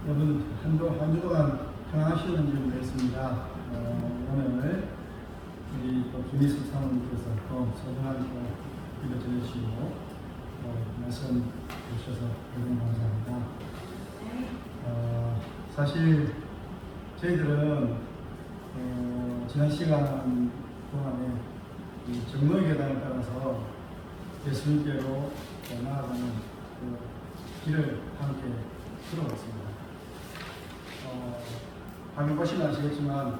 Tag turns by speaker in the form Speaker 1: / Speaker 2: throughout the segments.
Speaker 1: 여러분 한 주 동안 평안하시는 줄 믿습니다. 오늘 우리 또 김희숙 사모님께서 또 소중한 기도 전해주시고 말씀 주셔서 너무 감사합니다. 사실 저희들은 지난 시간 동안에 이 정로의 계단을 따라서 예수님께로 나아가는 그 길을 함께 들어왔습니다. 방금 보시면 아시겠지만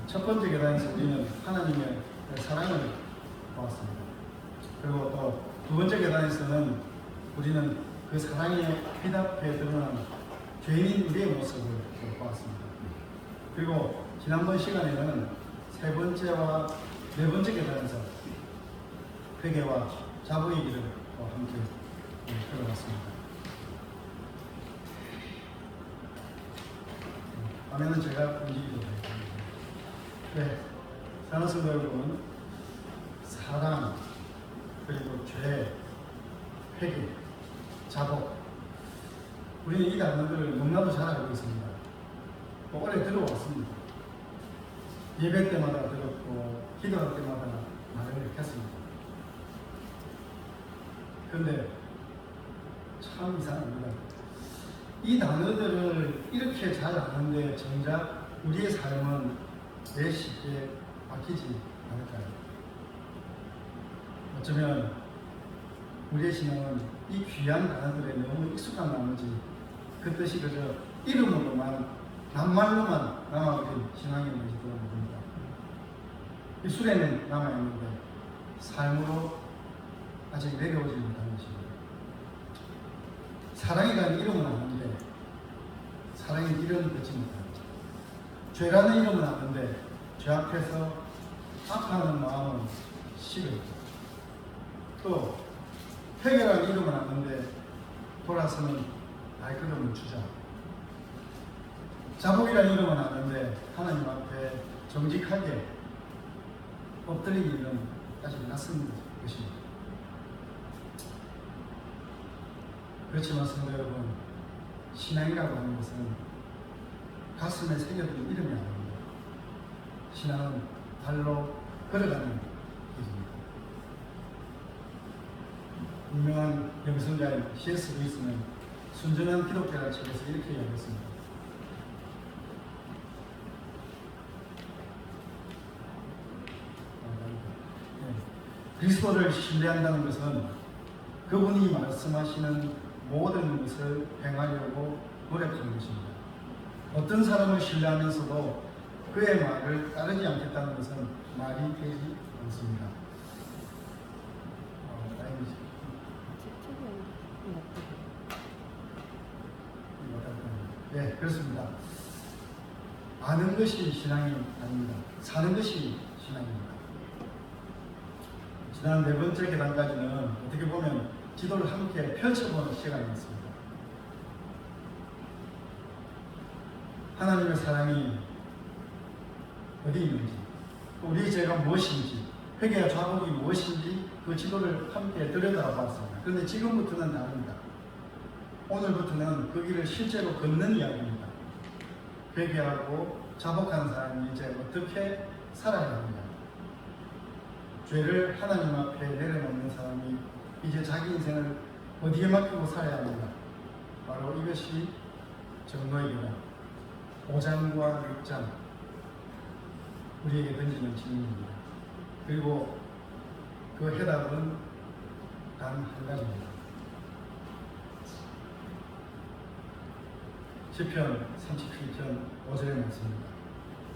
Speaker 1: 첫 번째 계단에서 우리는 하나님의 사랑을 보았습니다. 그리고 또 두 번째 계단에서는 우리는 그 사랑에 비답해 드러난 죄인인 우리의 모습을 보았습니다. 그리고 지난번 시간에는 세 번째와 네 번째 계단에서 회개와 자복의 길을 함께 걸어갔습니다. 화면은 제가 움직이도록 하겠습니다. 네, 사랑하는 성도 여러분, 사랑, 그리고 죄, 회개, 자복, 우리는 이 단어들을 너무나도 잘 알고 있습니다. 오래 들어왔습니다. 예배 때마다 들었고 기도할 때마다 말을 했습니다. 그런데 참 이상합니다. 이 단어들을 이렇게 잘 아는데 정작 우리의 삶은 왜 쉽게 바뀌지 않을까요? 어쩌면 우리의 신앙은 이 귀한 단어들에 너무 익숙한 나머지 그 뜻이 그저 이름으로만 낱말로만 남아버린 신앙이었는지도 모릅니다. 입술에는 남아있는데 삶으로 아직 내려오지 못한 것입니다. 사랑이라는 이름은 아는데 사랑의 길은 걷지 못합니다. 죄라는 이름은 아는데 죄 앞에서 아파하는 마음은 싫어요. 또 회개라는 이름은 아는데 돌아서는 발걸음을 주자. 자복이라는 이름은 아는데 하나님 앞에 정직하게 엎드리기는 아직 낯선 것입니다. 그렇지만 성도 여러분, 신앙이라고 하는 것은 가슴에 새겨둔 이름이 아닙니다. 신앙은 발로 걸어가는 길입니다. 유명한 영성자인 C.S. 루이스는 순전한 기독교라는 책에서 이렇게 이야기했습니다. 그리스도를 신뢰한다는 것은 그분이 말씀하시는 모든 것을 행하려고 노력하는 것입니다. 어떤 사람을 신뢰하면서도 그의 말을 따르지 않겠다는 것은 말이 되지 않습니다. 네, 그렇습니다. 아는 것이 신앙이 아닙니다. 사는 것이 신앙입니다. 지난 네 번째 계단까지는 어떻게 보면 기도를 함께 펼쳐보는 시간이었습니다. 하나님의 사랑이 어디 있는지, 우리 죄가 무엇인지, 회개와 자복이 무엇인지 그 지도를 함께 들여다봤습니다. 그런데 지금부터는 다릅니다. 오늘부터는 그 길을 실제로 걷는 이야기입니다. 회개하고 자복하는 사람이 이제 어떻게 살아야 합니다. 죄를 하나님 앞에 내려놓는 사람이 이제 자기 인생을 어디에 맡기고 살아야 합니다. 바로 이것이 정로의 계단 5장과 6장 우리에게 던지는 질문입니다. 그리고 그 해답은 단 한 가지입니다. 시편 37편 5절의 말씀입니다.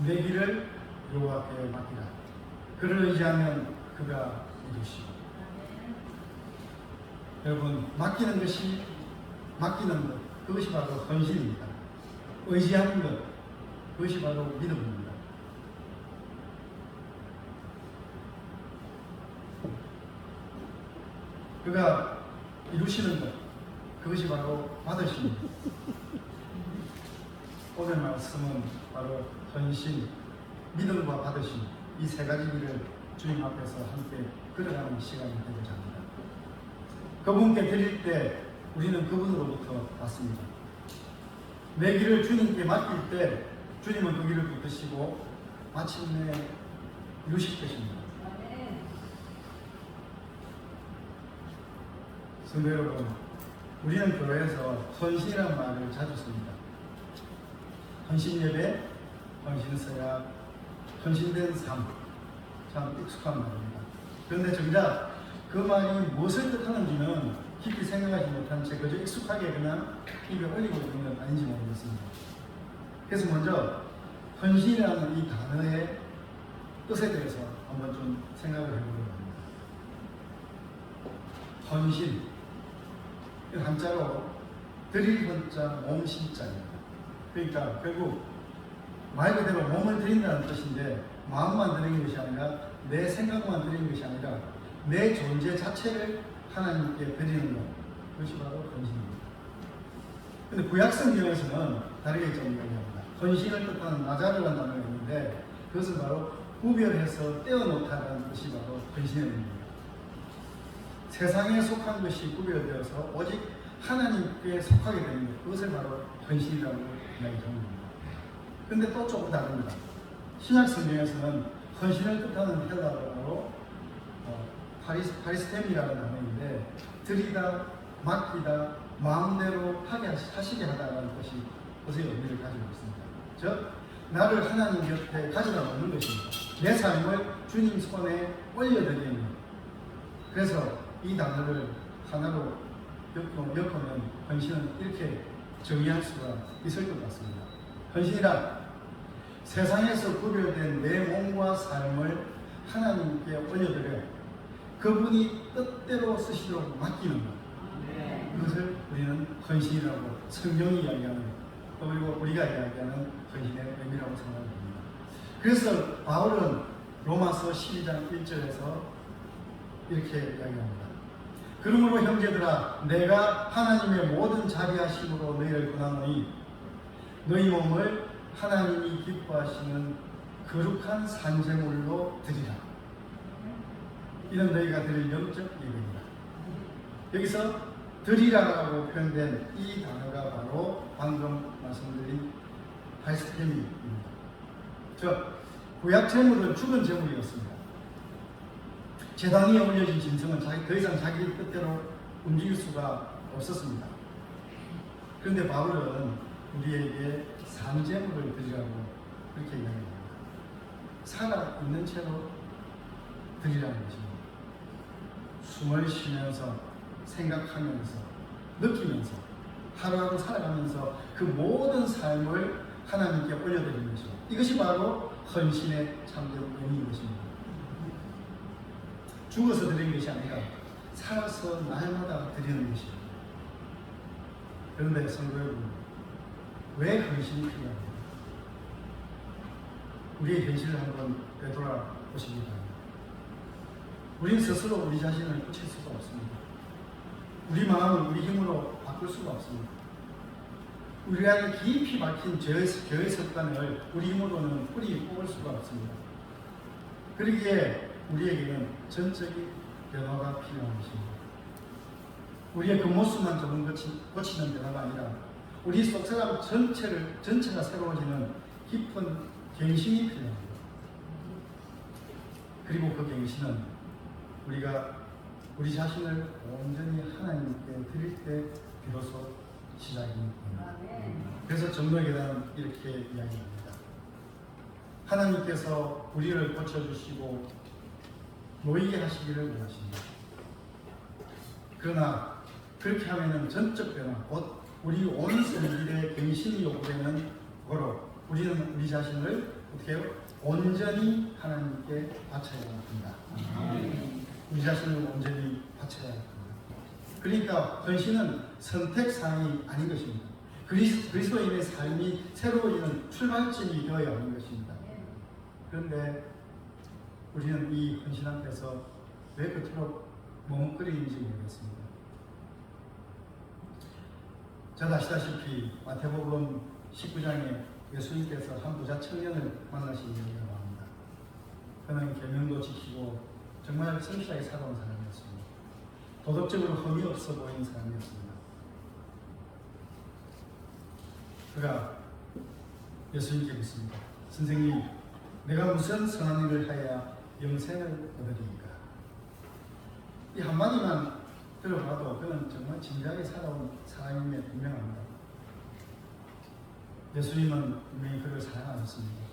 Speaker 1: 내 길을 여호와께 맡기라. 그를 의지하면 그가 이루시고. 여러분, 맡기는 것, 그것이 바로 헌신입니다. 의지하는 것, 그것이 바로 믿음입니다. 그가 이루시는 것, 그것이 바로 받으십니다. 오늘 말씀은 바로 헌신, 믿음과 받으심, 이 세 가지 길을 주님 앞에서 함께 걸어가는 시간이 되고자 합니다. 그분께 드릴 때 우리는 그분으로부터 받습니다. 내 길을 주님께 맡길 때 주님은 그 길을 붙드시고 마침내 이루실 것입니다. 성도 여러분, 우리는 교회에서 헌신이라는 말을 자주 씁니다. 헌신 예배, 헌신 서약, 헌신된 삶, 참 익숙한 말입니다. 그런데 정작 그 말이 무엇을 뜻하는지는 깊이 생각하지 못한 채 그저 익숙하게 그냥 입에 올리고 있는 건 아닌지 모르겠습니다. 그래서 먼저 헌신이라는 이 단어의 뜻에 대해서 한번 좀 생각을 해보려고 합니다. 헌신, 한자로 드릴 헌자 몸신자입니다. 그러니까 결국 말 그대로 몸을 드린다는 뜻인데 마음만 드리는 것이 아니라 내 생각만 드리는 것이 아니라 내 존재 자체를 하나님께 드리는 것, 그것이 바로 헌신입니다. 그런데 구약 성경에서는 다르게 좀 이야기합니다. 헌신을 뜻하는 나자르라는 단어가 있는데 그것은 바로 구별해서 떼어놓다라는 것이 바로 헌신의 의미입니다. 세상에 속한 것이 구별되어서 오직 하나님께 속하게 되는 것, 그것을 바로 헌신이라고 이야기하는 겁니다. 그런데 또 조금 다릅니다. 신약 성경에서는 헌신을 뜻하는 헬라어로 파리스템이라는 단어인데 드리다, 맡기다, 마음대로 하시게 하다라는 것이 그것의 의미를 가지고 있습니다. 즉 나를 하나님 곁에 가져다 놓는 것입니다. 내 삶을 주님 손에 올려드리는 것. 그래서 이 단어를 하나로 엮으면 헌신은 이렇게 정의할 수가 있을 것 같습니다. 헌신이란 세상에서 구별된 내 몸과 삶을 하나님께 올려드려 그분이 뜻대로 쓰시도록 맡기는 것. 그것을 우리는 헌신이라고 성경이 이야기하는 것, 그리고 우리가 이야기하는 헌신의 의미라고 생각합니다. 그래서 바울은 로마서 12장 1절에서 이렇게 이야기합니다. 그러므로 형제들아, 내가 하나님의 모든 자비하심으로 너희를 권하노니 너희 몸을 하나님이 기뻐하시는 거룩한 산제물로 드리라. 이는 너희가 드릴 영적 예배입니다. 여기서 드리라고 표현된 이 단어가 바로 방금 말씀드린 파리스템입니다. 즉 구약 제물은 죽은 제물이었습니다. 제단 위에 올려진 짐승은 더 이상 자기 뜻대로 움직일 수가 없었습니다. 그런데 바울은 우리에게 산제물을 드리라고 그렇게 이야기합니다. 살아있는 채로 드리라는 것입니다. 숨을 쉬면서 생각하면서 느끼면서 하루하루 살아가면서 그 모든 삶을 하나님께 올려드리는 것이죠. 이것이 바로 헌신의 참된 의미인 것입니다. 죽어서 드리는 것이 아니라 살아서 날마다 드리는 것입니다. 그런데 성도 여러분, 왜 헌신이 필요합니까? 우리의 현실을 한번 되돌아보시기 바랍니다. 우리는 스스로 우리 자신을 고칠 수가 없습니다. 우리 마음을 우리 힘으로 바꿀 수가 없습니다. 우리 안에 깊이 박힌 죄의 습관을 우리 힘으로는 뿌리 뽑을 수가 없습니다. 그러기에 우리에게는 전적인 변화가 필요한 것입니다. 우리의 겉모습만 조금 고치는 변화가 아니라 우리 속 사람 전체가 새로워지는 깊은 갱신이 필요합니다. 그리고 그 갱신은 우리가 우리 자신을 온전히 하나님께 드릴 때 비로소 시작이 됩니다. 그래서 전도계단은 이렇게 이야기합니다. 하나님께서 우리를 고쳐주시고 놓이게 하시기를 원하십니다. 그러나 그렇게 하면은 전적 변화, 곧 우리 온 성질의 갱신이 요구되는 거로 우리는 우리 자신을 어떻게 해요? 온전히 하나님께 바쳐야 합니다. 우리 자신을 온전히 바쳐야 합니다. 그러니까 헌신은 선택사항이 아닌 것입니다. 그리스도인의 삶이 새로워지는 출발점이 되어야 하는 것입니다. 그런데 우리는 이 헌신 앞에서 왜 그토록 머뭇거리는지 모르겠습니다. 잘 아시다시피 마태복음 19장에 예수님께서 한 부자 청년을 만나신 이야기가 나옵니다. 그는 계명도 지키고 정말 성실하게 살아온 사람이었습니다. 도덕적으로 흠이 없어 보이는 사람이었습니다. 그가 예수님께 묻습니다. 선생님, 내가 무슨 선한 일을 하여야 영생을 얻으리이까? 이 한마디만 들어봐도 그는 정말 진지하게 살아온 사람임에 분명합니다. 예수님은 분명히 그를 사랑하셨습니다.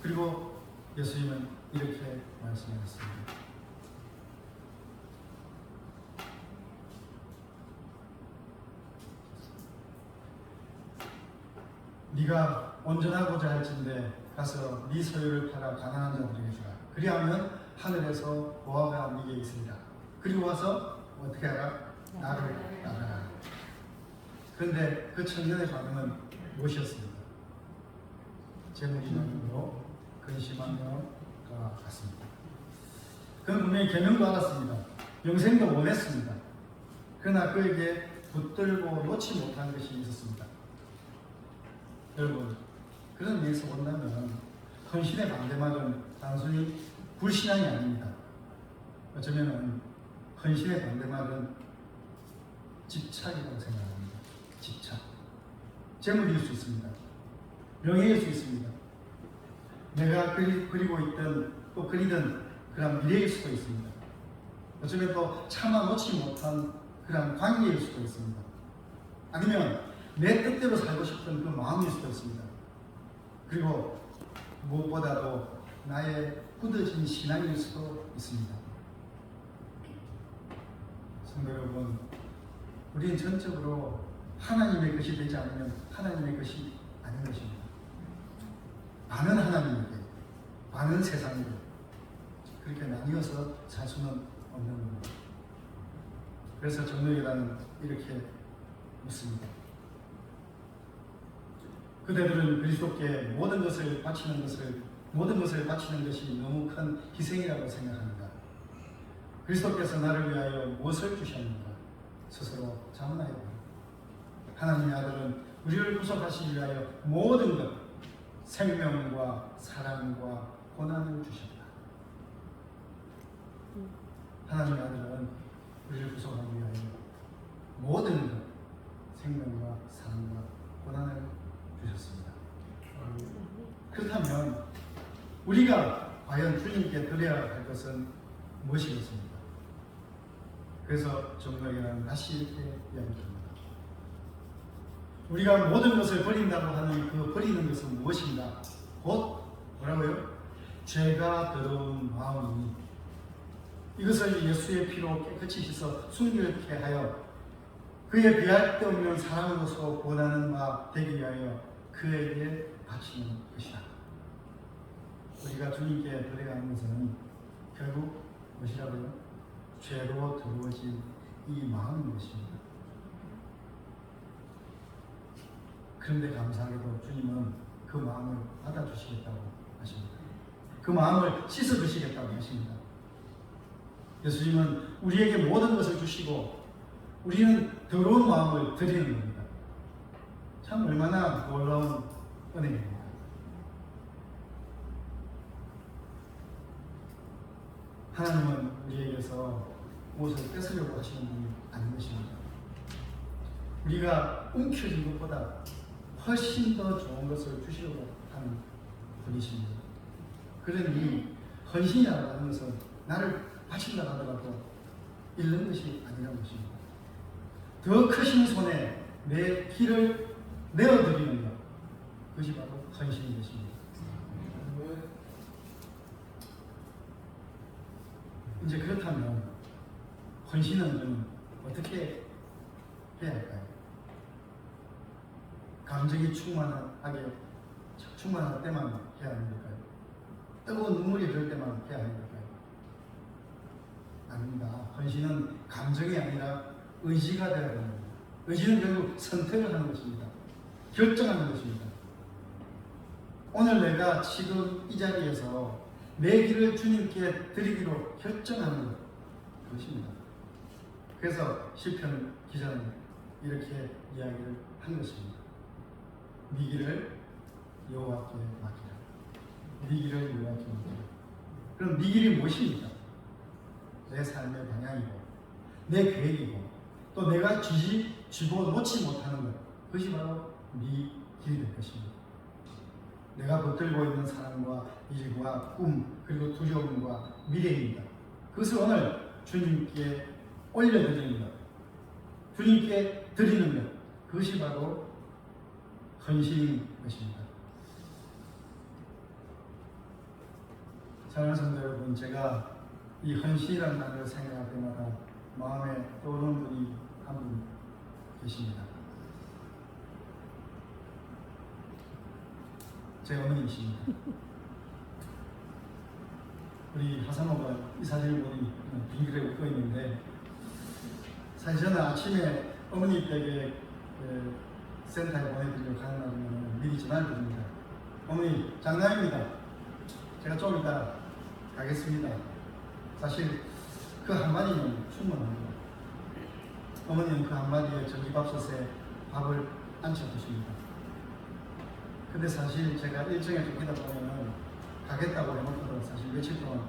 Speaker 1: 그리고 예수님은 이렇게 말씀하셨습니다. 네가 온전하고자 할진대 가서 네 소유를 팔아 가난한 자들에게 주라. 그리하면 하늘에서 보화가 네게 있으리라. 그리고 와서 어떻게 하라? 나를 따르라. 그런데 그 청년의 반응은 무엇이었습니까? 재물이 많으므로 근심한 영과 같습니다. 그는 분명히 계명도 알았습니다. 영생도 원했습니다. 그러나 그에게 붙들고 놓지 못한 것이 있었습니다. 여러분, 그런 의미에서 본다면 헌신의 반대말은 단순히 불신앙이 아닙니다. 어쩌면 헌신의 반대말은 집착이라고 생각합니다. 집착. 재물일 수 있습니다. 명예일 수 있습니다. 내가 그리고 있던 또 그리던 그런 미래일 수도 있습니다. 어쩌면 또 참아 놓지 못한 그런 관계일 수도 있습니다. 아니면 내 뜻대로 살고 싶은 그 마음일 수도 있습니다. 그리고 무엇보다도 나의 굳어진 신앙일 수도 있습니다. 성도 여러분, 우리는 전적으로 하나님의 것이 되지 않으면 하나님의 것이 아닌 것입니다. 반은 하나님에게, 반은 세상에게 그렇게 나뉘어서 살 수는 없는 겁니다. 그래서 정로이라는 이렇게 묻습니다. 그대들은 그리스도께 모든 것을 바치는 것이 너무 큰 희생이라고 생각합니다. 그리스도께서 나를 위하여 무엇을 주셨는가? 스스로 자문하여 봅니다. 하나님의 아들은 우리를 구속하시기 위하여 모든 것, 생명과 사랑과 고난을 주셨다. 하나님의 아들은 우리를 구속하기 위하여 모든 것, 생명과 사랑과 고난을 주셨습니다. 그렇다면 우리가 과연 주님께 드려야 할 것은 무엇이겠습니까? 그래서 정로에게는 다시 이렇게 이야기합니다. 우리가 모든 것을 버린다고 하는 그 버리는 것은 무엇인가? 곧 뭐라고요? 죄가 더러운 마음이니 이것을 예수의 피로 깨끗이 씻어 순결케 하여 그의 비할 데 없는 사랑으로서 원하는 바 되기 위하여 그에게 바치는 것이다. 우리가 주님께 드려야 하는 것은 결국 무엇이라고요? 죄로 더러워진 이 마음인 것입니다. 그런데 감사하게도 주님은 그 마음을 받아주시겠다고 하십니다. 그 마음을 씻어주시겠다고 하십니다. 예수님은 우리에게 모든 것을 주시고 우리는 더러운 마음을 드리는 겁니다. 참 얼마나 놀라운 은혜입니다. 하나님은 우리에게서 무엇을 뺏으려고 하시는 분이 아닌 것입니다. 우리가 움켜쥔 것보다 훨씬 더 좋은 것을 주시려고 하는 분이십니다. 그러니 헌신이라고 하는 것은 나를 바친다 하더라도 잃는 것이 아니라는 것입니다. 더 크신 손에 내 길을 내어드리는 것, 그것이 바로 헌신인 것입니다. 이제 그렇다면 헌신은 좀 어떻게 해야 할까요? 감정이 충만할 때만 해야 하는 걸까요? 뜨거운 눈물이 흐를 때만 해야 하는 걸까요? 아닙니다. 헌신은 감정이 아니라 의지가 되어야 합니다. 의지는 결국 선택을 하는 것입니다. 결정하는 것입니다. 오늘 내가 지금 이 자리에서 내 길을 주님께 드리기로 결정하는 것, 그것입니다. 그래서 시편 기자는 이렇게 이야기를 한 것입니다. 네 길을 여호와께 맡기라. 네 길을 여호와께 맡기라. 그럼 네 길이 무엇입니까? 내 삶의 방향이고 내 계획이고 또 내가 쥐고 놓지 못하는 것, 그것이 바로 네 길이 될 것입니다. 내가 붙들고 있는 사랑과 일과 꿈 그리고 두려움과 미래입니다. 그것을 오늘 주님께 올려드리는 것, 주님께 드리는 것, 그것이 바로 헌신인 것입니다. 사랑하는 성도 여러분, 제가 이 헌신이라는 단어를 생각할 때마다 마음에 떠오르는 분이 한 분 계십니다. 제 어머니이십니다. 우리 하사모가 이 사진을 보니 빙그레 웃고 있는데, 사실 저는 아침에 어머니 댁에 센터에 보내드리려고 가는 날이면 미리 전화를 드립니다. 어머니, 장난입니다. 제가 좀 이따 가겠습니다. 사실 그 한마디는 충분합니다. 어머니는 그 한마디에 전기밥솥에 밥을 안쳐 드십니다. 근데 사실 제가 일정에 쫓기다 보면은 가겠다고 해놓고도 사실 며칠 동안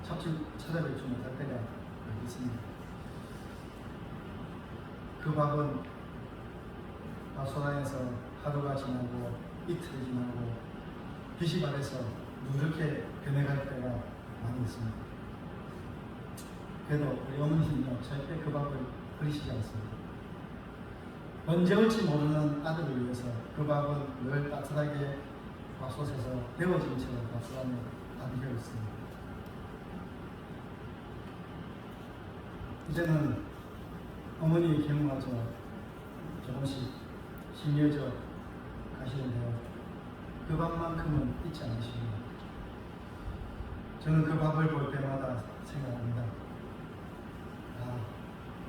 Speaker 1: 찾아뵙지 못할 때가 있습니다. 그 밥은 밥솥 안에서 하루가 지나고 이틀이 지나고 빛이 발해서 누렇게 변해갈 때가 많이 있습니다. 그래도 우리 어머니는요, 절대 그 밥을 버리시지 않습니다. 언제 올지 모르는 아들을 위해서 그 밥은 늘 따뜻하게 밥솥에서 데워진 채로 밥솥 안에 담겨 있습니다. 이제는 어머니의 경우마저 조금씩 희미해져 가시는데요, 그 밥만큼은 잊지 않으십니다. 저는 그 밥을 볼 때마다 생각합니다. 아,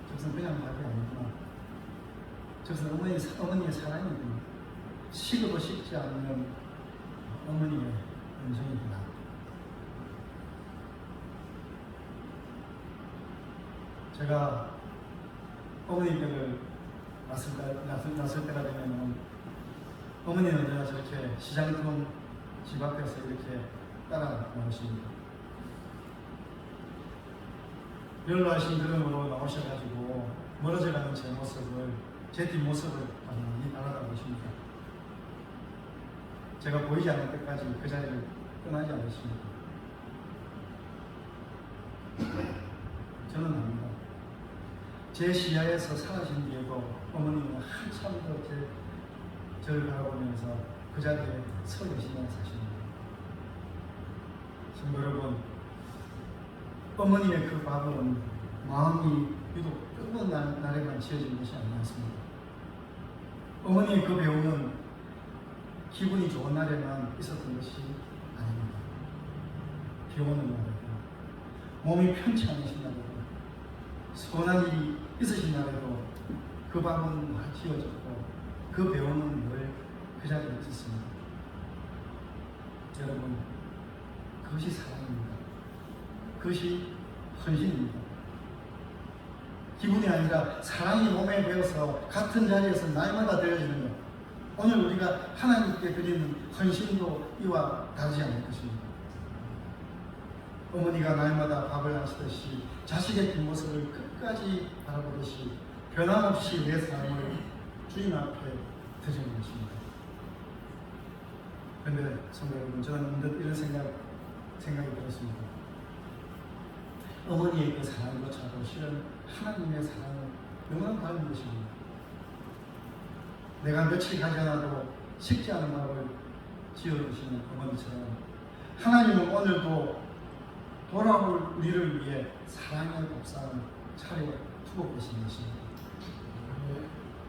Speaker 1: 저것은 그냥 밥이 아니구나. 저것은 어머니의 사랑이구나. 식어도 식지 않는 어머니의 음성이구나. 제가 어머니 댁을 났을 때가 되면 어머니는 언제나 저렇게 시장통 집 앞에서 이렇게 따라 나오십니다. 연로하신 그림으로 나오셔가지고 멀어져가는 제 모습을, 제 뒷모습을 많이 알아보십니다. 제가 보이지 않을 때까지 그 자리를 떠나지 않으십니다. 저는 압니다. 제 시야에서 사라진 뒤에도 어머니는 한참 더 저를 바라보면서 그 자리에 서 계시는 사실입니다. 성도 여러분, 어머니의 그 밥은 마음이 유독 뜨거운 날에만 지어진 것이 아니었습니다. 어머니의 그 배움은 기분이 좋은 날에만 있었던 것이 아닙니다. 비 오는 날에도, 몸이 편치 않으신 날에도, 서운한 일이 있으신 날에도 그 밥은 늘 지어졌고 그 배움은 늘 그 자리에 있었습니다. 여러분, 그것이 사랑입니다. 그것이 헌신입니다. 기분이 아니라 사랑이 몸에 배어서 같은 자리에서 날마다 되어지는 것. 오늘 우리가 하나님께 드리는 헌신도 이와 다르지 않을 것입니다. 어머니가 날마다 밥을 하시듯이 자식의 뒷모습을 끝까지 바라보듯이 변함없이 내 삶을 주님 앞에 드리는 것입니다. 그런데 성도 여러분, 저는 문득 이런 생각이 들었습니다. 어머니의 그 사랑조차도 실은 하나님의 사랑은 너무나 다른 것입니다. 내가 며칠 가지 않아도 식지 않은 밥을 지어주시는 어머니처럼 하나님은 오늘도 돌아올 우리를 위해 사랑의 밥상을 차려두고 계신 것입니다.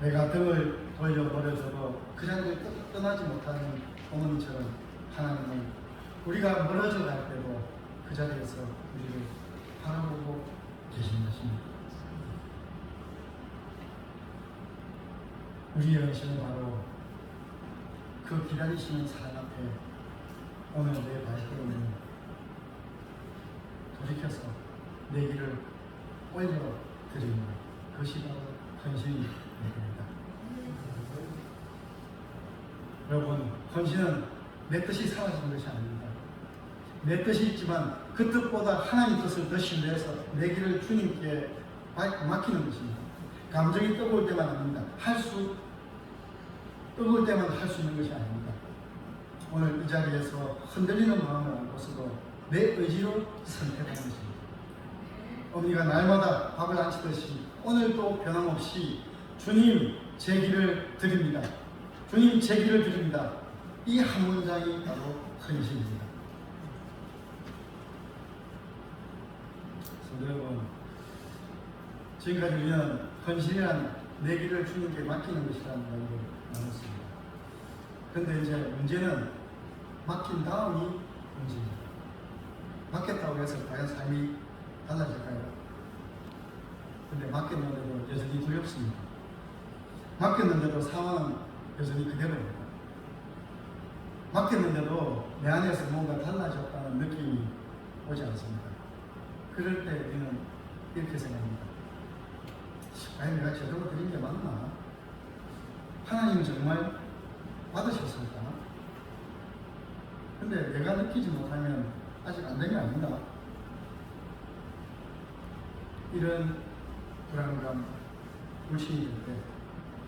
Speaker 1: 내가 등을 돌려버려서도 그 자리를 떠나지 못하는 어머니처럼 하나님은 우리가 멀어져 갈 때도 그 자리에서 우리를 바라보고 계신 것입니다. 우리의 헌신은 바로 그 기다리시는 사랑 앞에 오늘 내 발걸음을 돌이켜서 내 길을 올려드리는 그것이 바로 헌신이 됩니다. 여러분, 헌신은 내 뜻이 사라진 것이 아닙니다. 내 뜻이 있지만 그 뜻보다 하나님 뜻을 더 신뢰해서 내 길을 주님께 맡기는 것입니다. 감정이 떠올 때만 아닙니다. 할 수 뜨거울 때만 할 수 있는 것이 아닙니다. 오늘 이 자리에서 흔들리는 마음을 안고서도 내 의지로 선택하는 것입니다. 어머니가 날마다 밥을 안치듯이 오늘도 변함없이 주님 제 길을 드립니다. 주님 제 길을 드립니다. 이 한 문장이 바로 헌신입니다. 성도 여러분, 지금까지 우리는 헌신이란 내 길을 주님께 맡기는 것이라는 이야기를 나눴습니다. 그런데 이제 문제는 맡긴 다음이 문제입니다. 맡겼다고 해서 과연 삶이 달라질까요? 근데 맡겼는데도 여전히 두렵습니다. 맡겼는데도 상황은 여전히 그대로입니다. 맡겼는데도 내 안에서 뭔가 달라졌다는 느낌이 오지 않습니다. 그럴 때 우리는 이렇게 생각합니다. 과연 내가 제대로 드린 게 맞나? 하나님 정말 받으셨을까? 근데 내가 느끼지 못하면 아직 안 된 게 아닌가? 이런 불안감, 불신이 들 때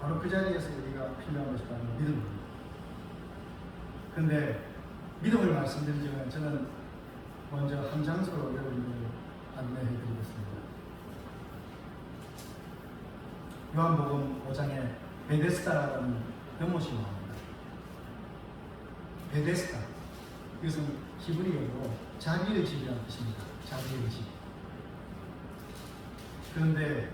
Speaker 1: 바로 그 자리에서 우리가 필요한 것이 바로 믿음입니다. 근데 믿음을 말씀드리지만 저는 먼저 한 장소로 여러분들을 안내해 드리겠습니다. 요한복음 5장에 베데스다라는 연못이 나옵니다. 베데스다, 이것은 히브리어로 자비의 집이라는 뜻입니다. 자비의 집. 그런데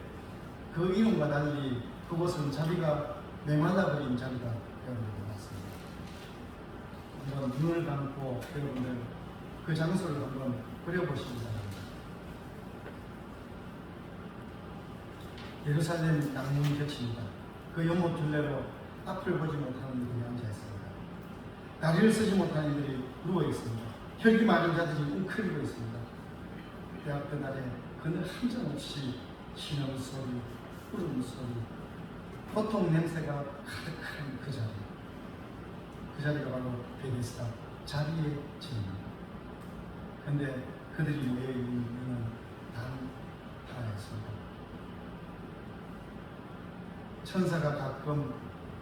Speaker 1: 그 이름과 달리 그곳은 자비가 메말라버린 자비가 되어버린 것 같습니다. 한번 눈을 감고 여러분들 그 장소를 한번 그려보시기 바랍니다. 예루살렘 양문 곁입니다. 그 연못 둘레로 앞을 보지 못하는 이들이 앉아 있습니다. 다리를 쓰지 못하는 이들이 누워 있습니다. 혈기 마른 자들이 웅크리고 있습니다. 대학 그날에 그늘 한 점 없이 신음 소리, 울음 소리, 고통 냄새가 가득한 그 자리. 그 자리가 바로 베데스다, 자비의 집입니다. 그런데 그들이 모여 있는 이유는 단 하나였습니다. 천사가 가끔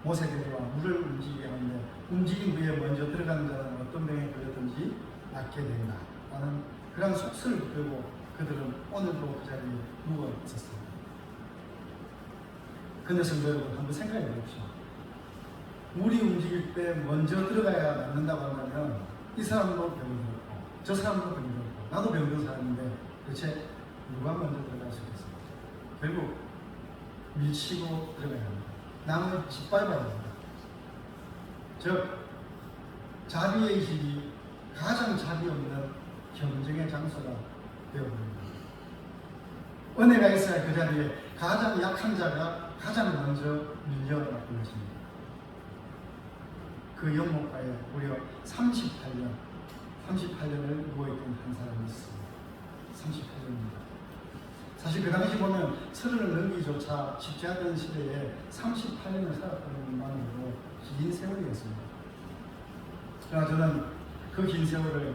Speaker 1: 모세들과 물을 움직이게 하는데 움직임 위에 먼저 들어가는 자는 어떤 병에 걸렸든지 낫게 된다 라는 그런 속설을 붙들고 그들은 오늘도 그 자리에 누워 있었습니다. 그런데 성도 여러분, 한번 생각해 보십시오. 물이 움직일 때 먼저 들어가야 낫는다고 한다면 이 사람도 병들고 저 사람도 병들고 나도 병든 사람인데 도대체 누가 먼저 들어갈 수 있겠습니까? 결국 밀치고 들어가야 합니다. 남을 짓밟아야 합니다. 즉 자비의 집이 가장 자비 없는 경쟁의 장소가 되어버립니다. 은혜가 있어야 그 자리에 가장 약한 자가 가장 먼저 밀려나는 것입니다. 그 연못가에 무려 38년을 누워있던 한 사람이 있습니다. 38년입니다. 사실 그 당시 보면 서른을 넘기조차 쉽지 않은 시대에 38년을 살았다는 것만으로도 긴 세월이었습니다. 그러나 저는 그 긴 세월을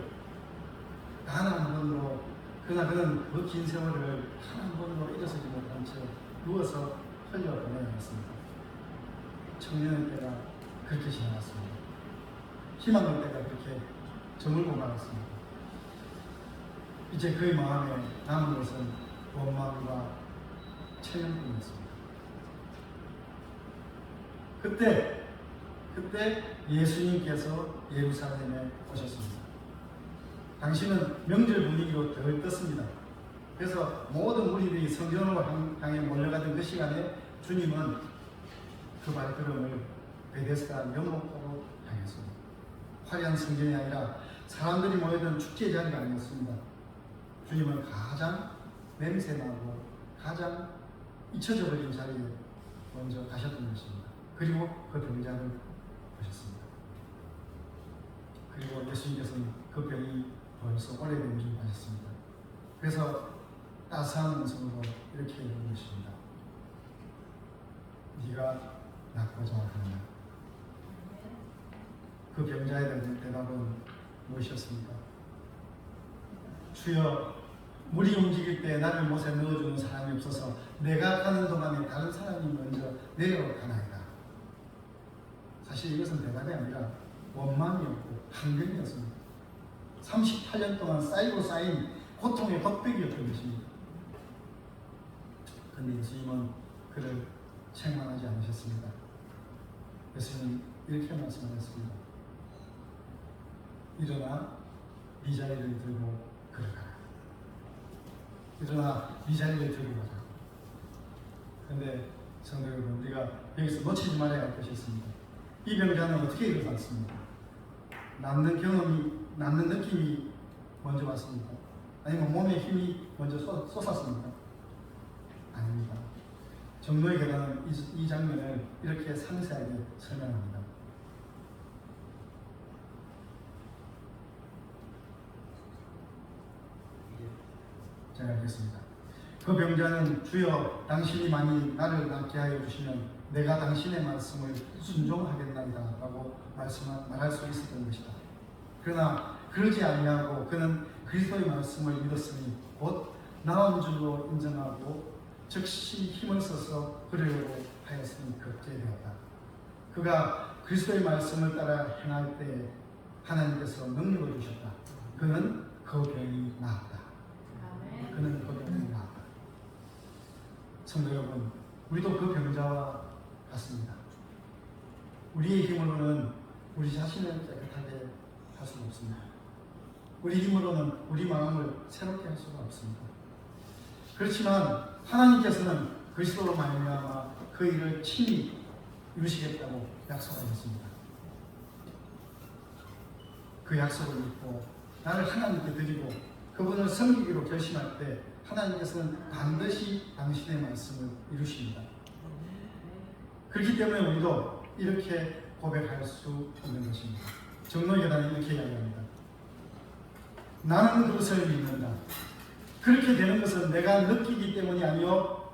Speaker 1: 단 한 번도, 그러나 그는 그 긴 세월을 단 한 번도 잊어서지 못한 채 누워서 흘려보내야 했습니다. 청년의 때가 그렇게 지나갔습니다. 희망의 때가 그렇게 저물고 말았습니다. 이제 그의 마음에 남은 것은 원망과 체념뿐이었습니다. 그때 예수님께서 예루살렘에 오셨습니다. 당시는 명절 분위기로 덜 떴습니다. 그래서 모든 무리들이 성전으로 향해 몰려가던 그 시간에 주님은 그 발걸음을 베데스다 연못가로 향했습니다. 화려한 성전이 아니라 사람들이 모이던 축제 자리가 아니었습니다. 주님은 가장 냄새나고 가장 잊혀져 버린 자리에 먼저 가셨던 것입니다. 그리고 그 병자를 보셨습니다. 그리고 예수님께서는 그 병이 벌써 오래된 줄 아셨습니다. 그래서 따스한 음성으로 이렇게 얘기한 것입니다. 네가 낫고자 하느냐? 그 병자에 대한 대답은 무엇이었습니까? 주여, 물이 움직일 때 나를 못에 넣어주는 사람이 없어서 내가 가는 동안에 다른 사람이 먼저 내려가나이다. 사실 이것은 대답이 아니라 원망이었고 항변이었습니다. 38년 동안 쌓이고 쌓인 고통의 겉백이었던 것입니다. 그런데 예수님은 그를 책망하지 않으셨습니다. 예수님은 이렇게 말씀하셨습니다. 일어나 네 자리를 들고 걸어가라. 일어나 네 자리를 들고 가라. 그런데 성도 여러분, 우리가 여기서 놓치지 말아야 할 것이 있습니다. 이 병자는 어떻게 일어났습니까? 낫는 경험이, 낫는 느낌이 먼저 왔습니까? 아니면 몸에 힘이 먼저 솟았습니까? 아닙니다. 정로의 계단은 이 장면을 이렇게 상세하게 설명합니다. 제가 읽겠습니다. 그 병자는 주여 당신이 만일 나를 낫게 하여 주시면 내가 당신의 말씀을 순종하겠나이다 라고 말할 수 있었던 것이다. 그러나 그러지 아니하고 그는 그리스도의 말씀을 믿었으니 곧 나온 줄로 인정하고 즉시 힘을 써서 그러려고 하였으니 그렇게 되었다. 그가 그리스도의 말씀을 따라 행할 때에 하나님께서 능력을 주셨다. 그는 그 병이 나았다. 그는 그 병이 나았다. 성도 여러분, 우리도 그 병자와 같습니다. 우리의 힘으로는 우리 자신을 깨끗하게 할 수가 없습니다. 우리 힘으로는 우리 마음을 새롭게 할 수가 없습니다. 그렇지만 하나님께서는 그리스도로 말미암아 그 일을 친히 이루시겠다고 약속하셨습니다. 그 약속을 믿고 나를 하나님께 드리고 그분을 섬기기로 결심할 때 하나님께서는 반드시 당신의 말씀을 이루십니다. 그렇기 때문에 우리도 이렇게 고백할 수 있는 것입니다. 정로계단은 이렇게 이야기합니다. 나는 그것을 믿는다. 그렇게 되는 것은 내가 느끼기 때문이 아니요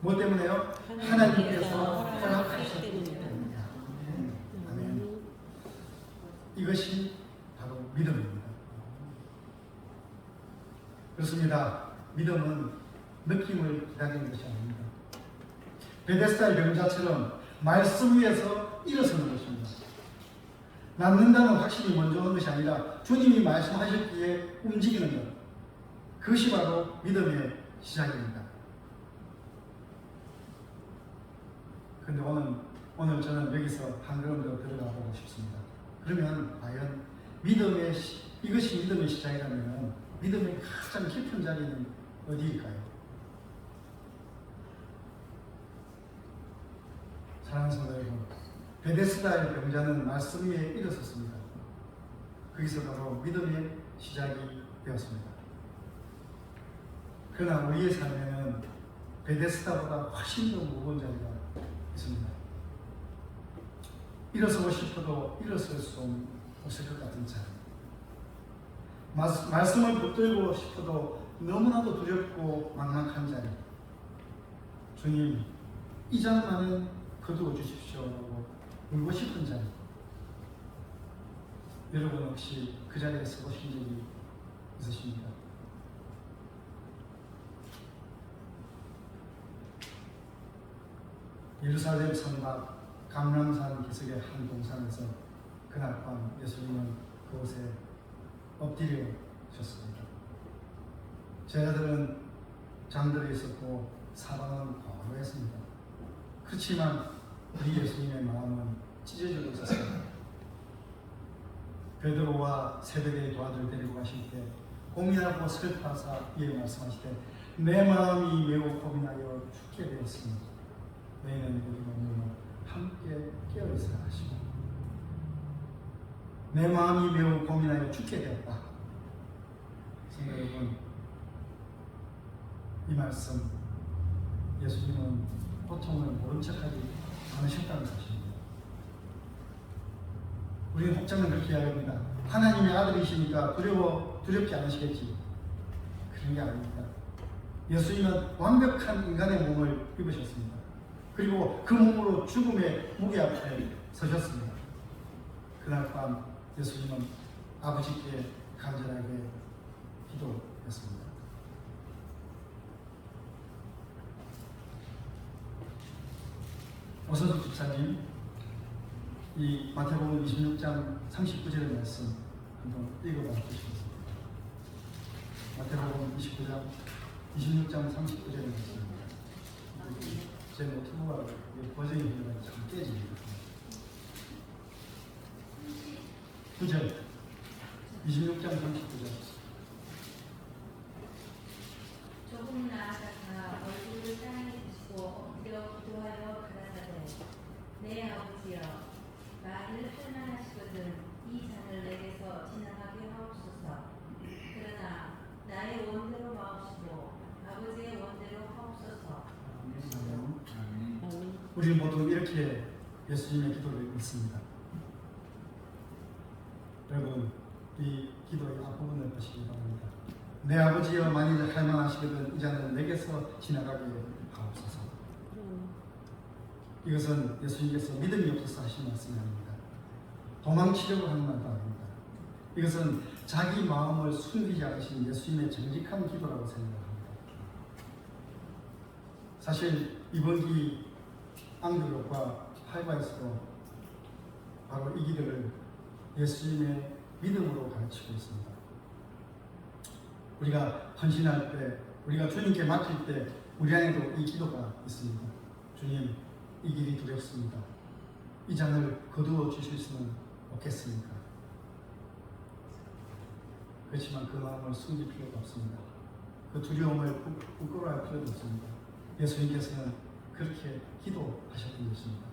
Speaker 1: 뭐 때문에요? 하나님께서 허락하셨기 때문이다. 아멘. 이것이 바로 믿음입니다. 그렇습니다. 믿음은 느낌을 기다리는 것이 아닙니다. 베데스다의 병자처럼 말씀 위에서 일어서는 것입니다. 낫는다는 확신이 먼저 오는 것이 아니라 주님이 말씀하셨기에 움직이는 것. 그것이 바로 믿음의 시작입니다. 그런데 오늘 저는 여기서 한 걸음 더 들어가 보고 싶습니다. 그러면 과연 이것이 믿음의 시작이라면 믿음의 가장 깊은 자리는 어디일까요? 사랑하는 성도 여러분, 베데스다의 병자는 말씀 위에 일어섰습니다. 거기서 바로 믿음의 시작이 되었습니다. 그러나 우리의 삶에는 베데스다보다 훨씬 더 무거운 자리가 있습니다. 일어서고 싶어도 일어설 수 없을 것 같은 자리. 말씀을 붙들고 싶어도 너무나도 두렵고 막막한 자리. 주님, 이 잔만은 거두어 주십시오라고 울고 싶은 자리. 여러분 혹시 그 자리에 서보신 적이 있으십니까? 예루살렘 성곽 감람산 기슭의 한 동산에서 그날 밤 예수님은 그곳에 엎드려셨습니다. 제자들은 잠들어 있었고 사방은 고요했습니다. 그렇지만 우리 예수님의 마음은 찢어져 있었습니다. 베드로와 새벽에 도와들 데리고 가실 때 고민하고 슬퍼하사 이에 말씀하실 때 내 마음이 매우 고민하여 죽게 되었습니다. 너희는 우리 몸으로 함께 깨어있어야 하시고 내 마음이 매우 고민하여 죽게 되었다. 성도 여러분, 이 말씀 예수님은 고통을 모른 척하지 않으셨다는 사실입니다. 우리는 혹자는 그렇게 이야기합니다. 하나님의 아들이시니까 두렵지 않으시겠지. 그런 게 아닙니다. 예수님은 완벽한 인간의 몸을 입으셨습니다. 그리고 그 몸으로 죽음의 무게 앞에 서셨습니다. 그날 밤 예수님은 아버지께 간절하게 기도했습니다. 오선숙 집사님, 이 마태복음 26장 39절의 말씀 한번 읽어봐 주시겠습니다. 마태복음 26장 39절의 말씀입니다. 제 노트북하고 버전이 흘러가지고 참 깨집니다. 9절 26장 39절
Speaker 2: 조금 나아가사 얼굴을 땅에 드시고 엎드려 기도하여 가라사대 내 아버지여 말을 할만하시거든 이 잔을 내게서 지나가게 하옵소서. 그러나 나의 원대로 마옵시고 아버지의 원대로 하옵소서.
Speaker 1: 우리는 모두 이렇게 예수님의 기도를 읽습니다. 여러분, 이 기도의 앞부분을 보시기 바랍니다. 내 아버지여 만일 할만하시거든 이 잔을 내게서 지나가게 하옵소서. 이것은 예수님께서 믿음이 없어서 하신 말씀이 아닙니다. 도망치려고 하는 말도 아닙니다. 이것은 자기 마음을 숨기지 않으신 예수님의 정직한 기도라고 생각합니다. 사실 이번기 앙드롭과 할바에서도 바로 이 기도를 예수님의 믿음으로 가르치고 있습니다. 우리가 헌신할 때, 우리가 주님께 맡길 때 우리 안에도 이 기도가 있습니다. 주님, 이 길이 두렵습니다. 이 잔을 거두어 주실 수는 없겠습니까? 그렇지만 그 마음을 숨길 필요가 없습니다. 그 두려움을 부끄러워할 필요도 없습니다. 예수님께서는 그렇게 기도하셨던 것입니다.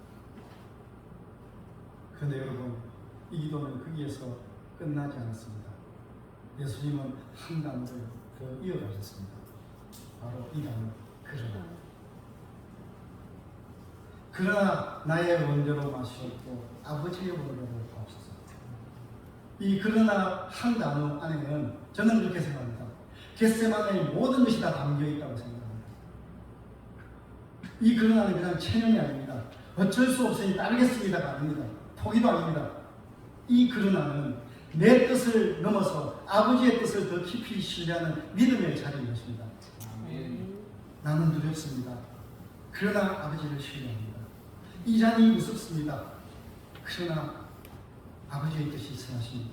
Speaker 1: 그런데 여러분, 이 기도는 거기에서 끝나지 않았습니다. 예수님은 한 단어를 더 이어가셨습니다. 바로 이 단어, 그러나 나의 원대로 마시옵고 아버지의 원대로 하옵소서. 이 그러나 한 단어 안에는 저는 그렇게 생각합니다. 겟세마네의 모든 것이 다 담겨 있다고 생각합니다. 이 그러나는 그냥 체념이 아닙니다. 어쩔 수 없으니 따르겠습니다가 아닙니다. 포기도 아닙니다. 이 그러나는 내 뜻을 넘어서 아버지의 뜻을 더 깊이 신뢰하는 믿음의 자리인 것입니다. 나는 두렵습니다. 그러나 아버지를 신뢰합니다. 이 잔이 무섭습니다. 그러나 아버지의 뜻이 선하십니다.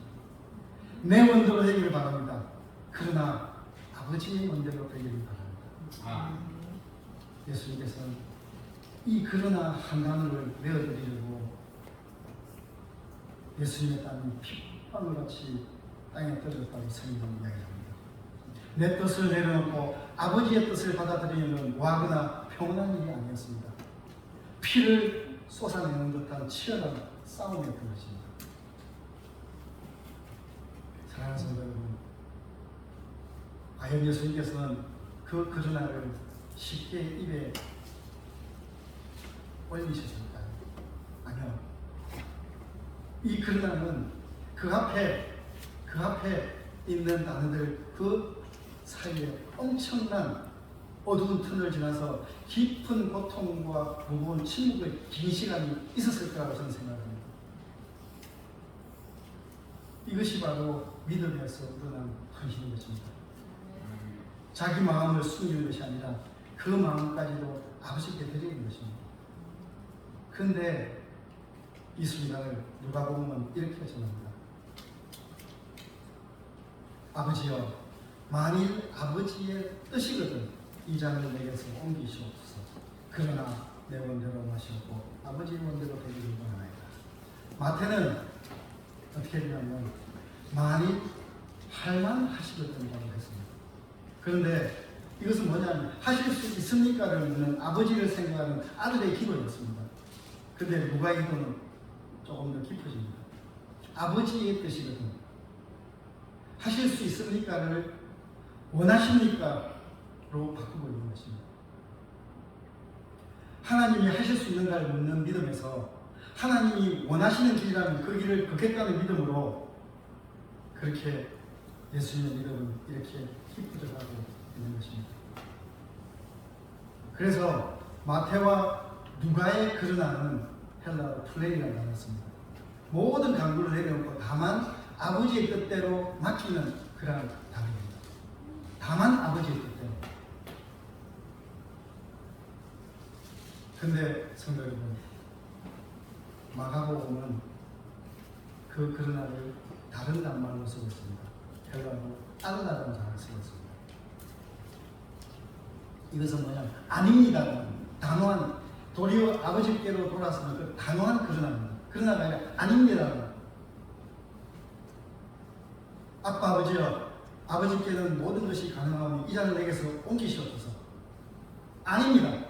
Speaker 1: 내 원대로 되기를 바랍니다. 그러나 아버지의 원대로 되기를 바랍니다. 예수님께서는 이 그러나 한 단어를 내어드리려고 예수님의 땀이 핏방울같이 땅에 떨어졌다고 성경은 이야기합니다. 내 뜻을 내려놓고 아버지의 뜻을 받아들이는 와거나 평온한 일이 아니었습니다. 피를 쏟아내는 듯한 치열한 싸움이었던 것입니다. 사랑하는 성도 여러분, 과연 예수님께서는 그 그러나를 쉽게 입에 올리셨을까요? 아니요. 이 그러나는 그 앞에 있는 단어들 그 사이에 엄청난 어두운 틈을 지나서 깊은 고통과 무거운 침묵의 긴 시간이 있었을 거라고 저는 생각합니다. 이것이 바로 믿음에서 우러난 헌신인 것입니다. 자기 마음을 숨기는 것이 아니라 그 마음까지도 아버지께 드리는 것입니다. 그런데 이 순간을 누가복음은 이렇게 전합니다. 아버지여, 만일 아버지의 뜻이거든 이 잔을 내게서 옮기시옵소서. 그러나 내 원대로 마시옵고 아버지의 원대로 되기를 원하나이다. 마태는 어떻게 되냐면 만일 할만하시거든이라고 했습니다. 그런데 이것은 뭐냐면 하실 수 있습니까를 묻는 아버지를 생각하는 아들의 기도였습니다. 그런데 누가의 기도는 조금 더 깊어집니다. 아버지의 뜻이거든. 하실 수 있습니까를 원하십니까? 로 바꾸고 있는 것입니다. 하나님이 하실 수 있는가를 묻는 믿음에서 하나님이 원하시는 길이라면 그 길을 걷겠다는 믿음으로 그렇게 예수님의 믿음은 이렇게 깊어져가고 있는 것입니다. 그래서 마태와 누가의 그러나는 헬라어 플레이라고 나눴습니다. 모든 강구를 내려놓고 다만 아버지의 뜻대로 맡기는 그런 단어입니다. 다만 아버지의 뜻대로. 근데 성도 여러분, 마가복음은 그 그러나를 다른 단말로 쓰고 있습니다. 헬라어로 알라라는 단어를 쓰고 있습니다. 이것은 뭐냐면 아닙니다는 단호한, 도리어 아버지께로 돌아서는 그 단호한 그러나입니다. 그러나가 아니라 아닙니다. 아빠 아버지여, 아버지께는 모든 것이 가능하오니 이 잔을 내게서 옮기시옵소서. 아닙니다.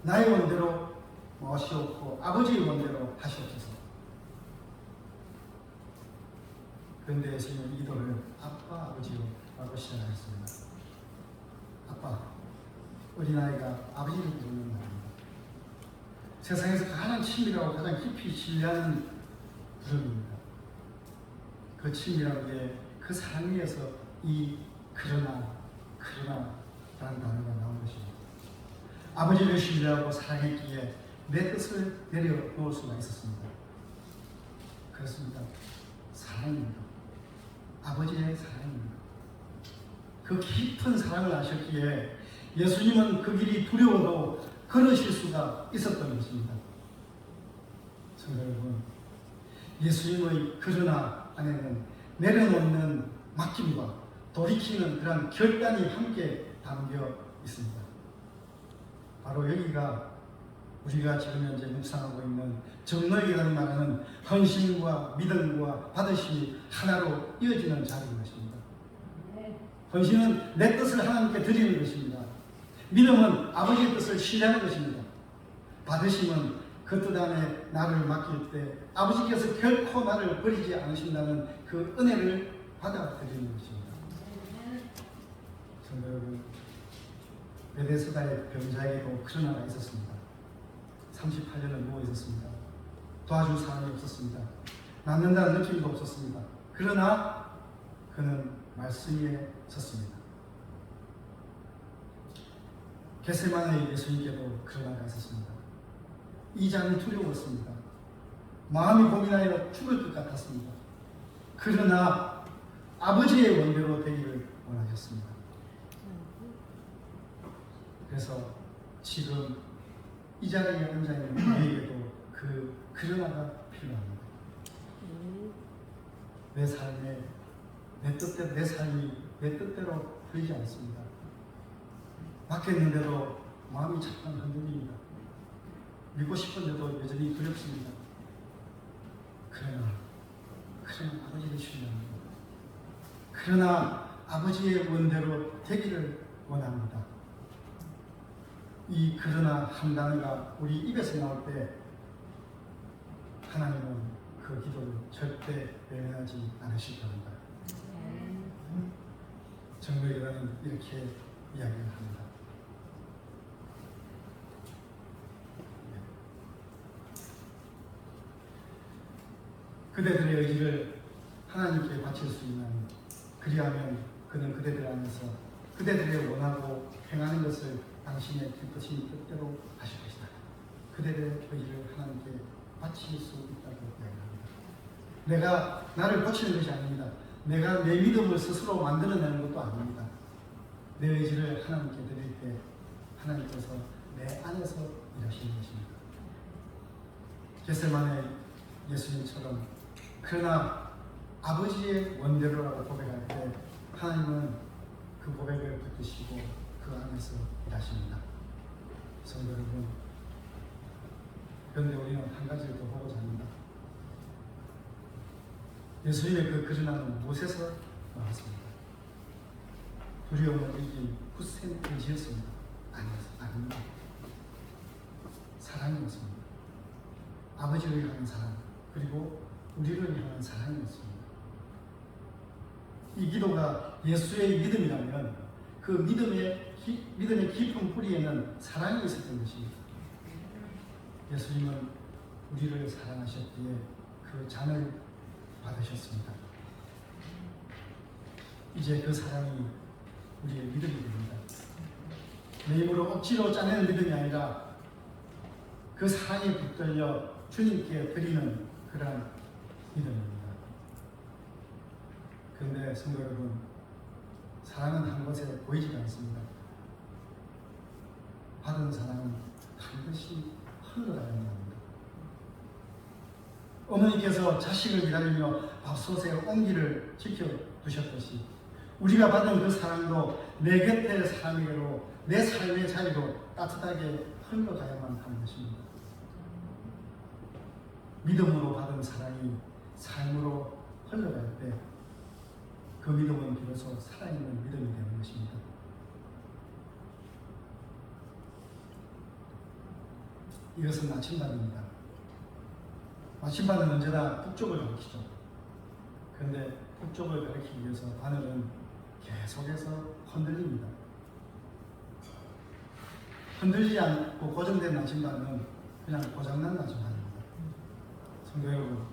Speaker 1: 나의 원대로 마시옵고 아버지의 원대로 하시옵소서. 그런데 예수님은 이 기도를 아빠 아버지요 라고 시작하셨습니다. 아빠, 어린아이가 아버지를 부르는 말입니다. 세상에서 가장 친밀하고 가장 깊이 신뢰하는 부름입니다. 그 친밀한 게 그 사랑 위에서 이 그러나라는 단어가 나온 것입니다. 아버지를 신뢰하고 사랑했기에 내 뜻을 내려놓을 수가 있었습니다. 그렇습니다. 사랑입니다. 아버지의 사랑입니다. 그 깊은 사랑을 아셨기에 예수님은 그 길이 두려워도 걸으실 수가 있었던 것입니다. 성도 여러분, 예수님의 그러나 안에는 내려놓는 맡김과 돌이키는 그런 결단이 함께 담겨 있습니다. 바로 여기가 우리가 지금 현재 묵상하고 있는 정로이라는 말하는 헌신과 믿음과 받으심이 하나로 이어지는 자리인 것입니다. 헌신은 내 뜻을 하나님께 드리는 것입니다. 믿음은 아버지의 뜻을 신뢰하는 것입니다. 받으심은 그 뜻 안에 나를 맡길 때 아버지께서 결코 나를 버리지 않으신다는 그 은혜를 받아들이는 것입니다. 성도 여러분, 베데스다의 병자에게도 그러나가 있었습니다. 38년을 누워 있었습니다. 도와줄 사람이 없었습니다. 낫는다는 느낌도 없었습니다. 그러나 그는 말씀 위에 섰습니다. 겟세마네 예수님께도 그러나가 있었습니다. 이 잔이 두려웠습니다. 마음이 고민하여 죽을 것 같았습니다. 그러나 아버지의 원대로 되기를 원하셨습니다. 그래서 지금 이 자리에 앉아있는 우리에게도 그러나가 필요합니다. 내 삶에 내 삶이 내 뜻대로 되지 않습니다. 맡겼는데도 마음이 잠깐 흔들립니다. 믿고 싶은데도 여전히 두렵습니다. 그러나 아버지를 신뢰합니다. 그러나 아버지의 원대로 되기를 원합니다. 이 그러나 한 단어가 우리 입에서 나올 때 하나님은 그 기도를 절대 외면하지 않으실 겁니다. 정로이라는 이렇게 이야기를 합니다. 그대들의 의지를 하나님께 바칠 수 있는, 그리하면 그는 그대들 안에서 그대들의 원하고 행하는 것을 당신의 기쁘신 뜻대로 하실 것이다. 그대들의 의지를 하나님께 바칠 수 있다고 이야기합니다. 내가 나를 고치는 것이 아닙니다. 내가 내 믿음을 스스로 만들어내는 것도 아닙니다. 내 의지를 하나님께 드릴 때 하나님께서 내 안에서 일하시는 것입니다. 겟세마네 예수님처럼 그러나 아버지의 원대로라고 고백할 때 하나님은 그 고백을 붙드시고 그 안에서 일하십니다. 성도 여러분, 그런데 우리는 한 가지를 더 보고자 합니다. 예수님의 그 그러나는 무엇에서 나왔습니까? 두려움을 이긴 굳센 의지였습니다. 아닙니다. 사랑이었습니다. 아버지를 향한 사랑, 그리고 우리를 향한 사랑이었습니다. 이 기도가 예수의 믿음이라면 그 믿음의 깊은 뿌리에는 사랑이 있었던 것입니다. 예수님은 우리를 사랑하셨기에 그 잔을 받으셨습니다. 이제 그 사랑이 우리의 믿음이 됩니다. 내 힘으로 억지로 짜내는 믿음이 아니라 그 사랑에 붙들려 주님께 드리는 그러한 믿음입니다. 그런데 성도 여러분, 사랑은 한 곳에 보이지 않습니다. 받은 사랑은 반드시 흘러가야 합니다. 어머니께서 자식을 기다리며 밥솥에 온기를 지켜두셨듯이 우리가 받은 그 사랑도 내 곁의 사람에게로 내 삶의 자리로 따뜻하게 흘러가야만 하는 것입니다. 믿음으로 받은 사랑이 삶으로 흘러갈 때 그 믿음은 비로소 살아있는 믿음이 되는 것입니다. 이것은 나침반입니다. 나침반은 언제나 북쪽을 가리키죠. 그런데 북쪽을 가리키기 위해서 바늘은 계속해서 흔들립니다. 흔들리지 않고 고정된 나침반은 그냥 고장난 나침반입니다. 성도 여러분,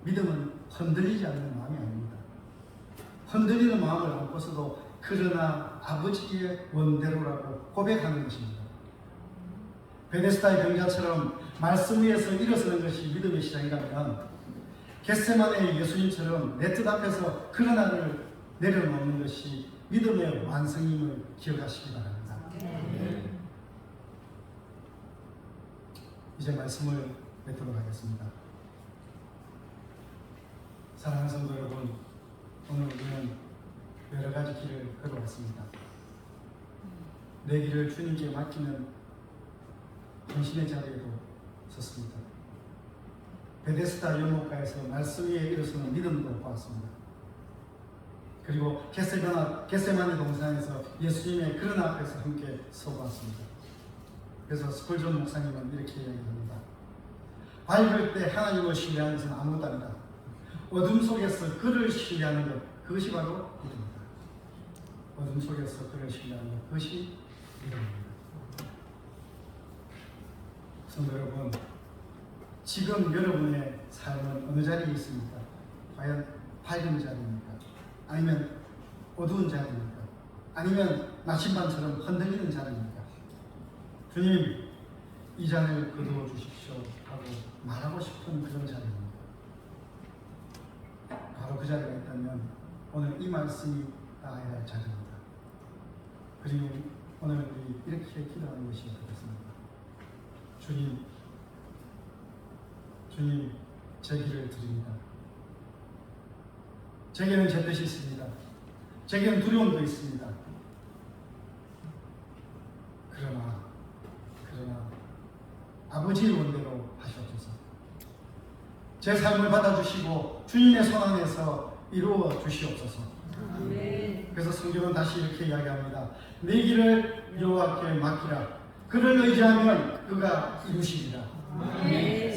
Speaker 1: 믿음은 흔들리지 않는 마음이 아닙니다. 흔들리는 마음을 안고서도 그러나 아버지의 원대로라고 고백하는 것입니다. 베데스다의 병자처럼 말씀 위에서 일어서는 것이 믿음의 시작이라면 겟세마네의 예수님처럼 내 뜻 앞에서 그러나를 내려놓는 것이 믿음의 완성임을 기억하시기 바랍니다. 이제 말씀을 맺도록 하겠습니다. 사랑하는 성도 여러분, 오늘 우리는 여러 가지 길을 걸어왔습니다. 내 길을 주님께 맡기는 당신의 자리에도 섰습니다. 베데스다 연못가에서 말씀 위에 일어서는 믿음도 보았습니다. 그리고 겟세마네 동산에서 예수님의 그런 앞에서 함께 서보았습니다. 그래서 스콜존 목사님은 이렇게 이야기합니다. 밝을 때 하나님을 신뢰하는 것은 아무것도 아니다. 어둠 속에서 그를 신뢰하는 것, 그것이 바로 믿음이다. 어둠 속에서 그를 신뢰하는 것, 그것이 믿음입니다. 성도 여러분, 지금 여러분의 삶은 어느 자리에 있습니까? 과연 밝은 자리입니까? 아니면 어두운 자리입니까? 아니면 나침반처럼 흔들리는 자리입니까? 주님, 이 잔을 거두어 주십시오 하고 말하고 싶은 그런 자리입니다. 바로 그 자리가 있다면 오늘 이 말씀이 나아야 할 자리입니다. 그리고 오늘 우리 이렇게 기도하는 것이 되겠습니다. 주님, 제 길을 드립니다. 제게는 제 뜻이 있습니다. 제게는 두려움도 있습니다. 그러나 아버지의 원대로 하시옵소서. 제 삶을 받아주시고 주님의 손 안에서 이루어 주시옵소서. 그래서 성경은 다시 이렇게 이야기합니다. 내 길을 여호와께 맡기라. 그를 의지하면 그가 이루시리라.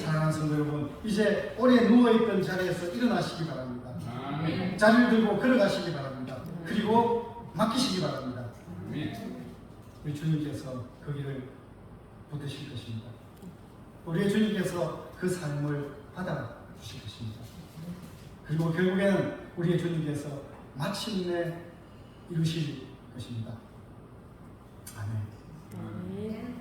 Speaker 1: 사랑하는 성도 여러분, 이제 오래 누워있던 자리에서 일어나시기 바랍니다. 자리를 들고 걸어가시기 바랍니다. 그리고 맡기시기 바랍니다. 우리 주님께서 그 길을 붙드실 것입니다. 우리의 주님께서 그 삶을 받아주실 것입니다. 그리고 결국에는 우리의 주님께서 마침내 이루실 것입니다. 아멘.